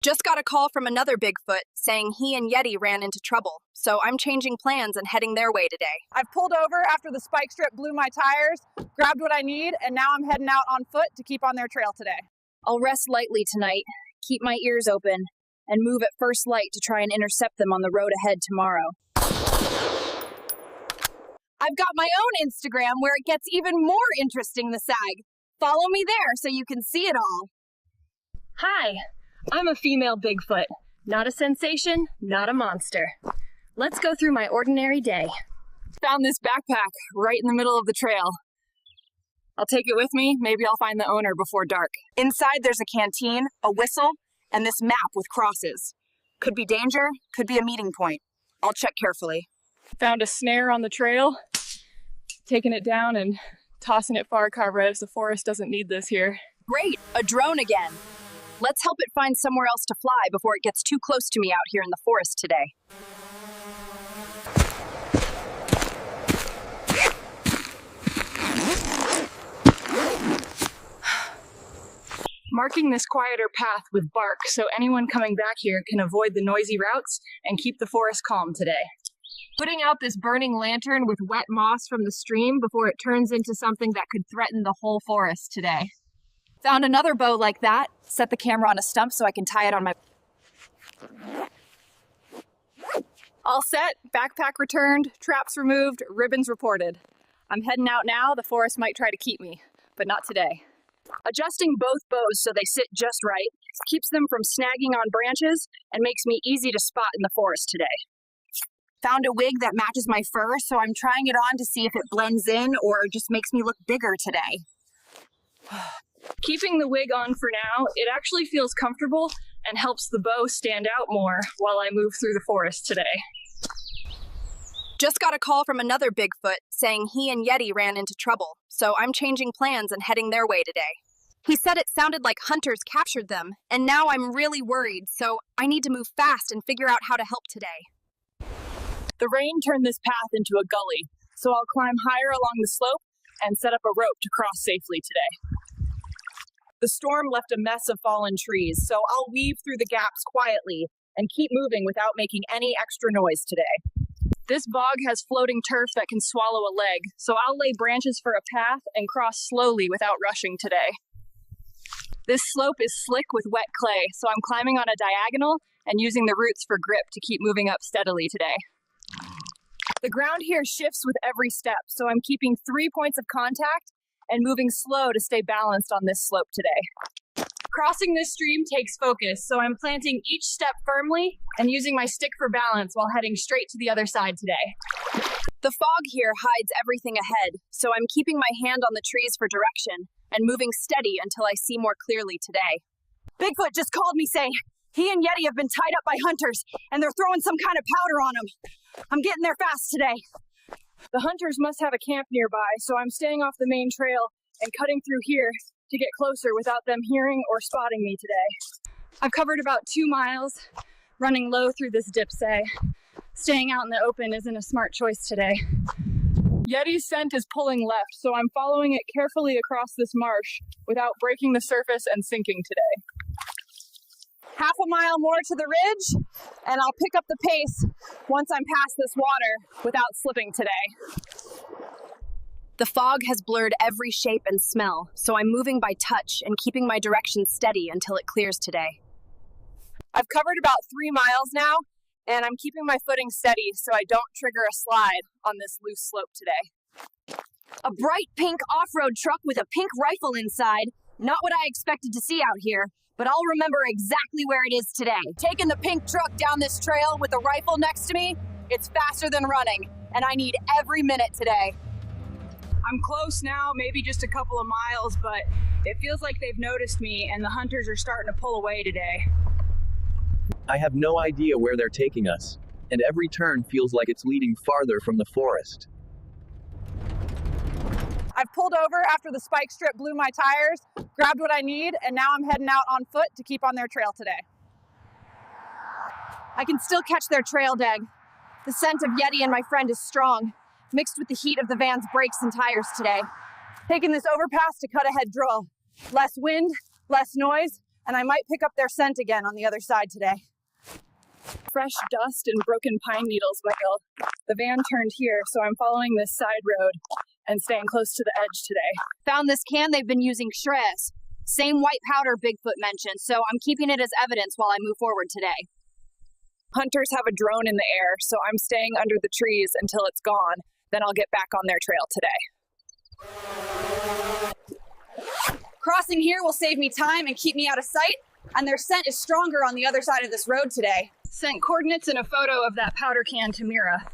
Just got a call from another Bigfoot saying he and Yeti ran into trouble, so I'm changing plans and heading their way today. I've pulled over after the spike strip blew my tires, grabbed what I need, and now I'm heading out on foot to keep on their trail today. I'll rest lightly tonight, keep my ears open, and move at first light to try and intercept them on the road ahead tomorrow. I've got my own Instagram where it gets even more interesting, the sag. Follow me there so you can see it all. Hi, I'm a female Bigfoot. Not a sensation, not a monster. Let's go through my ordinary day. Found this backpack right in the middle of the trail. I'll take it with me. Maybe I'll find the owner before dark. Inside there's a canteen, a whistle, and this map with crosses. Could be danger, could be a meeting point. I'll check carefully. Found a snare on the trail. Taking it down and tossing it far, Carveros. The forest doesn't need this here. Great, a drone again. Let's help it find somewhere else to fly before it gets too close to me out here in the forest today. Marking this quieter path with bark so anyone coming back here can avoid the noisy routes and keep the forest calm today. Putting out this burning lantern with wet moss from the stream before it turns into something that could threaten the whole forest today. Found another bow like that. Set the camera on a stump so I can tie it on my... All set, backpack returned, traps removed, ribbons reported. I'm heading out now. The forest might try to keep me, but not today. Adjusting both bows so they sit just right keeps them from snagging on branches and makes me easy to spot in the forest today. Found a wig that matches my fur, so I'm trying it on to see if it blends in or just makes me look bigger today. Keeping the wig on for now, it actually feels comfortable and helps the bow stand out more while I move through the forest today. Just got a call from another Bigfoot saying he and Yeti ran into trouble, so I'm changing plans and heading their way today. He said it sounded like hunters captured them, and now I'm really worried, so I need to move fast and figure out how to help today. The rain turned this path into a gully, so I'll climb higher along the slope and set up a rope to cross safely today. The storm left a mess of fallen trees, so I'll weave through the gaps quietly and keep moving without making any extra noise today. This bog has floating turf that can swallow a leg, so I'll lay branches for a path and cross slowly without rushing today. This slope is slick with wet clay, so I'm climbing on a diagonal and using the roots for grip to keep moving up steadily today. The ground here shifts with every step, so I'm keeping 3 points of contact and moving slow to stay balanced on this slope today. Crossing this stream takes focus, so I'm planting each step firmly and using my stick for balance while heading straight to the other side today. The fog here hides everything ahead, so I'm keeping my hand on the trees for direction and moving steady until I see more clearly today. Bigfoot just called me saying he and Yeti have been tied up by hunters and they're throwing some kind of powder on them. I'm getting there fast today. The hunters must have a camp nearby, so I'm staying off the main trail and cutting through here to get closer without them hearing or spotting me today. I've covered about 2 miles, running low through this dipsay. Staying out in the open isn't a smart choice today. Yeti's scent is pulling left, so I'm following it carefully across this marsh without breaking the surface and sinking today. Half a mile more to the ridge, and I'll pick up the pace once I'm past this water without slipping today. The fog has blurred every shape and smell, so I'm moving by touch and keeping my direction steady until it clears today. I've covered about 3 miles now, and I'm keeping my footing steady so I don't trigger a slide on this loose slope today. A bright pink off-road truck with a pink rifle inside. Not what I expected to see out here, but I'll remember exactly where it is today. Taking the pink truck down this trail with a rifle next to me, it's faster than running, and I need every minute today. I'm close now, maybe just a couple of miles, but it feels like they've noticed me and the hunters are starting to pull away today. I have no idea where they're taking us, and every turn feels like it's leading farther from the forest. I've pulled over after the spike strip blew my tires, grabbed what I need, and now I'm heading out on foot to keep on their trail today. I can still catch their trail, Dag. The scent of Yeti and my friend is strong, mixed with the heat of the van's brakes and tires today. Taking this overpass to cut ahead draw. Less wind, less noise, and I might pick up their scent again on the other side today. Fresh dust and broken pine needles, Will. The van turned here, so I'm following this side road and staying close to the edge today. Found this can they've been using shreds. Same white powder Bigfoot mentioned, so I'm keeping it as evidence while I move forward today. Hunters have a drone in the air, so I'm staying under the trees until it's gone. Then I'll get back on their trail today. Crossing here will save me time and keep me out of sight, and their scent is stronger on the other side of this road today. Sent coordinates and a photo of that powder can to Mira.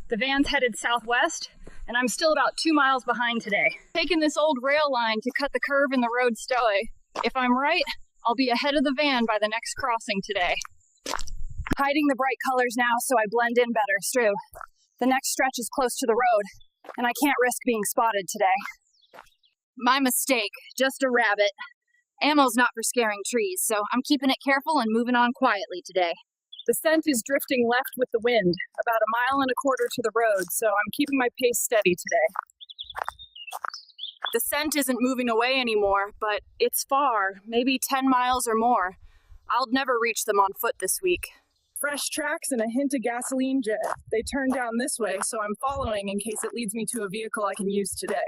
The van's headed southwest, and I'm still about 2 miles behind today. Taking this old rail line to cut the curve in the road stowaway. If I'm right, I'll be ahead of the van by the next crossing today. Hiding the bright colors now so I blend in better, Stu. The next stretch is close to the road, and I can't risk being spotted today. My mistake, just a rabbit. Ammo's not for scaring trees, so I'm keeping it careful and moving on quietly today. The scent is drifting left with the wind, about 1.25 miles to the road, so I'm keeping my pace steady today. The scent isn't moving away anymore, but it's far, maybe 10 miles or more. I'll never reach them on foot this week. Fresh tracks and a hint of gasoline jet. They turn down this way, so I'm following in case it leads me to a vehicle I can use today.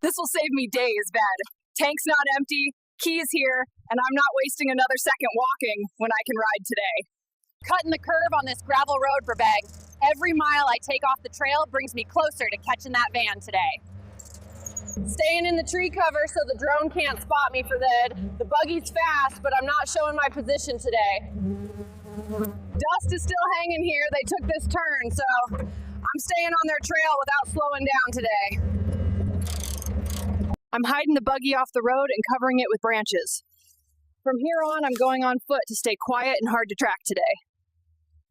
This will save me days, Bed. Tank's not empty, keys here, and I'm not wasting another second walking when I can ride today. Cutting the curve on this gravel road for Beg. Every mile I take off the trail brings me closer to catching that van today. Staying in the tree cover so the drone can't spot me for that. The buggy's fast, but I'm not showing my position today. Dust is still hanging here. They took this turn, so I'm staying on their trail without slowing down today. I'm hiding the buggy off the road and covering it with branches. From here on, I'm going on foot to stay quiet and hard to track today.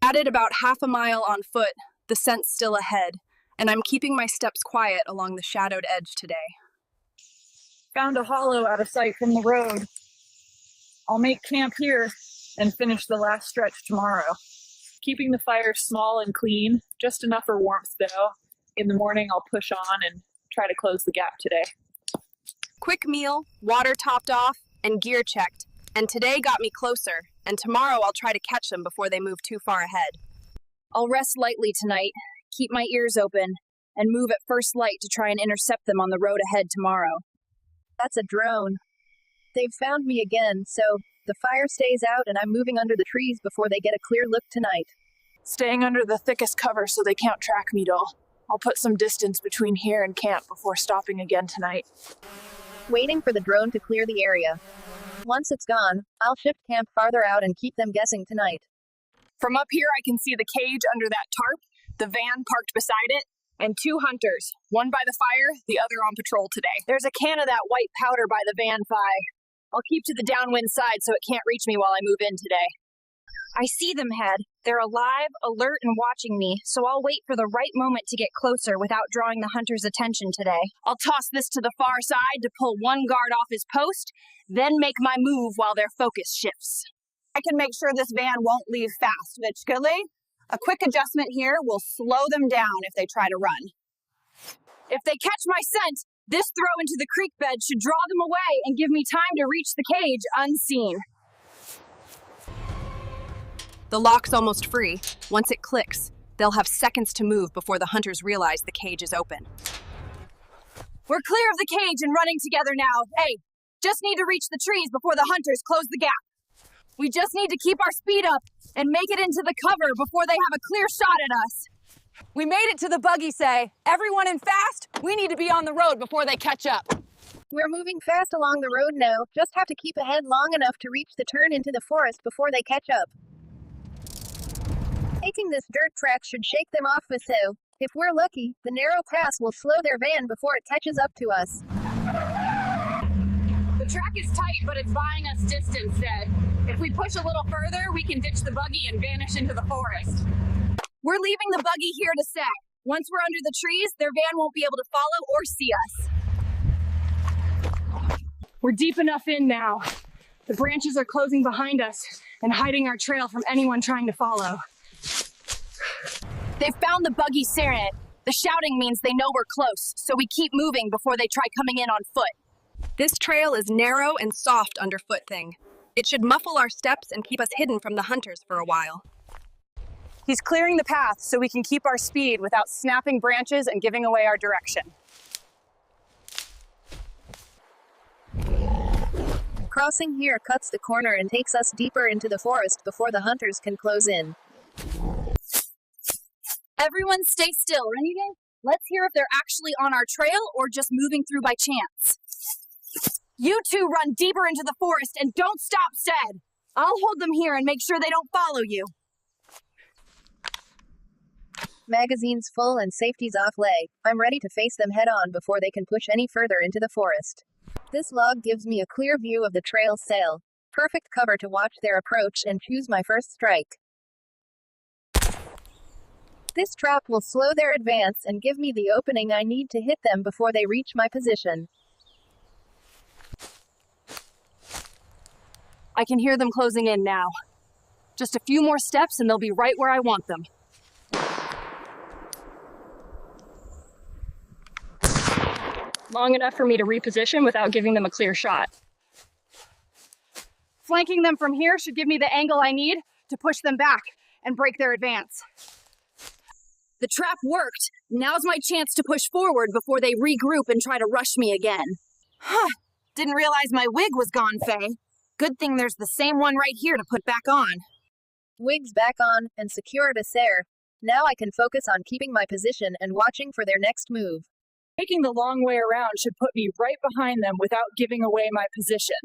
Added about 1/2 mile on foot, the scent's still ahead, and I'm keeping my steps quiet along the shadowed edge today. Found a hollow out of sight from the road. I'll make camp here and finish the last stretch tomorrow. Keeping the fire small and clean, just enough for warmth though. In the morning, I'll push on and try to close the gap today. Quick meal, water topped off, and gear checked, and today got me closer, and tomorrow I'll try to catch them before they move too far ahead. I'll rest lightly tonight, keep my ears open, and move at first light to try and intercept them on the road ahead tomorrow. That's a drone. They've found me again, so the fire stays out and I'm moving under the trees before they get a clear look tonight. Staying under the thickest cover so they can't track me, doll. I'll put some distance between here and camp before stopping again tonight. Waiting for the drone to clear the area. Once it's gone, I'll shift camp farther out and keep them guessing tonight. From up here I can see the cage under that tarp, the van parked beside it, and 2 hunters, one by the fire, the other on patrol today. There's a can of that white powder by the van fire. I'll keep to the downwind side so it can't reach me while I move in today. I see them, Head. They're alive, alert, and watching me, so I'll wait for the right moment to get closer without drawing the hunter's attention today. I'll toss this to the far side to pull one guard off his post, then make my move while their focus shifts. I can make sure this van won't leave fast, Vitchkili. A quick adjustment here will slow them down if they try to run. If they catch my scent, this throw into the creek bed should draw them away and give me time to reach the cage unseen. The lock's almost free. Once it clicks, they'll have seconds to move before the hunters realize the cage is open. We're clear of the cage and running together now. Hey, just need to reach the trees before the hunters close the gap. We just need to keep our speed up and make it into the cover before they have a clear shot at us. We made it to the buggy, say. Everyone in fast, we need to be on the road before they catch up. We're moving fast along the road now, just have to keep ahead long enough to reach the turn into the forest before they catch up. Taking this dirt track should shake them off a so. If we're lucky, the narrow pass will slow their van before it catches up to us. The track is tight, but it's buying us distance, Ed. If we push a little further, we can ditch the buggy and vanish into the forest. We're leaving the buggy here to stay. Once we're under the trees, their van won't be able to follow or see us. We're deep enough in now. The branches are closing behind us and hiding our trail from anyone trying to follow. They've found the buggy Serenit. The shouting means they know we're close, so we keep moving before they try coming in on foot. This trail is narrow and soft underfoot thing. It should muffle our steps and keep us hidden from the hunters for a while. He's clearing the path so we can keep our speed without snapping branches and giving away our direction. Crossing here cuts the corner and takes us deeper into the forest before the hunters can close in. Everyone stay still, right? Let's hear if they're actually on our trail or just moving through by chance. You two run deeper into the forest and don't stop, said. I'll hold them here and make sure they don't follow you. Magazine's full and safety's off lay. I'm ready to face them head on before they can push any further into the forest. This log gives me a clear view of the trail's sail. Perfect cover to watch their approach and choose my first strike. This trap will slow their advance and give me the opening I need to hit them before they reach my position. I can hear them closing in now. Just a few more steps and they'll be right where I want them. Long enough for me to reposition without giving them a clear shot. Flanking them from here should give me the angle I need to push them back and break their advance. The trap worked. Now's my chance to push forward before they regroup and try to rush me again. Huh. Didn't realize my wig was gone, Faye. Good thing there's the same one right here to put back on. Wig's back on and secured a Sarah. Now I can focus on keeping my position and watching for their next move. Taking the long way around should put me right behind them without giving away my position.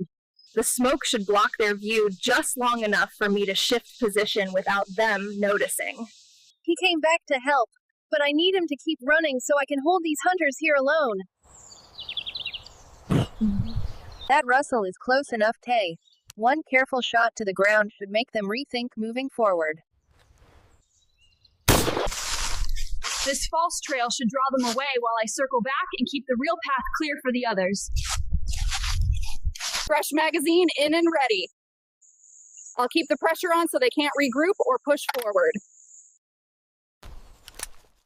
The smoke should block their view just long enough for me to shift position without them noticing. He came back to help, but I need him to keep running so I can hold these hunters here alone. That rustle is close enough, Tay. One careful shot to the ground should make them rethink moving forward. This false trail should draw them away while I circle back and keep the real path clear for the others. Fresh magazine in and ready. I'll keep the pressure on so they can't regroup or push forward.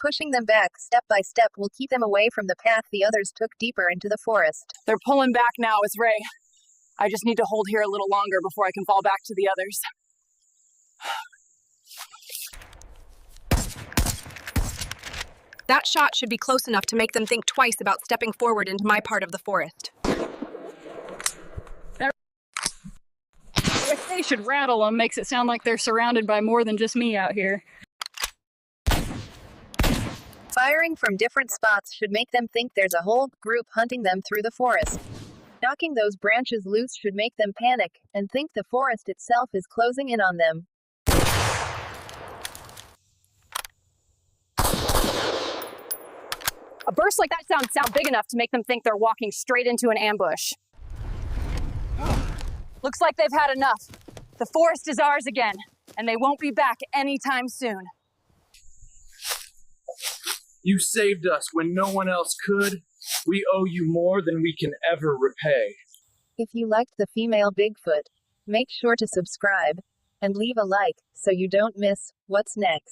Pushing them back step by step will keep them away from the path the others took deeper into the forest. They're pulling back now, is Ray. I just need to hold here a little longer before I can fall back to the others. That shot should be close enough to make them think twice about stepping forward into my part of the forest. If they should rattle them, makes it sound like they're surrounded by more than just me out here. Firing from different spots should make them think there's a whole group hunting them through the forest. Knocking those branches loose should make them panic and think the forest itself is closing in on them. A burst like that sound big enough to make them think they're walking straight into an ambush. Looks like they've had enough. The forest is ours again, and they won't be back anytime soon. You saved us when no one else could. We owe you more than we can ever repay. If you liked the female Bigfoot, make sure to subscribe and leave a like so you don't miss what's next.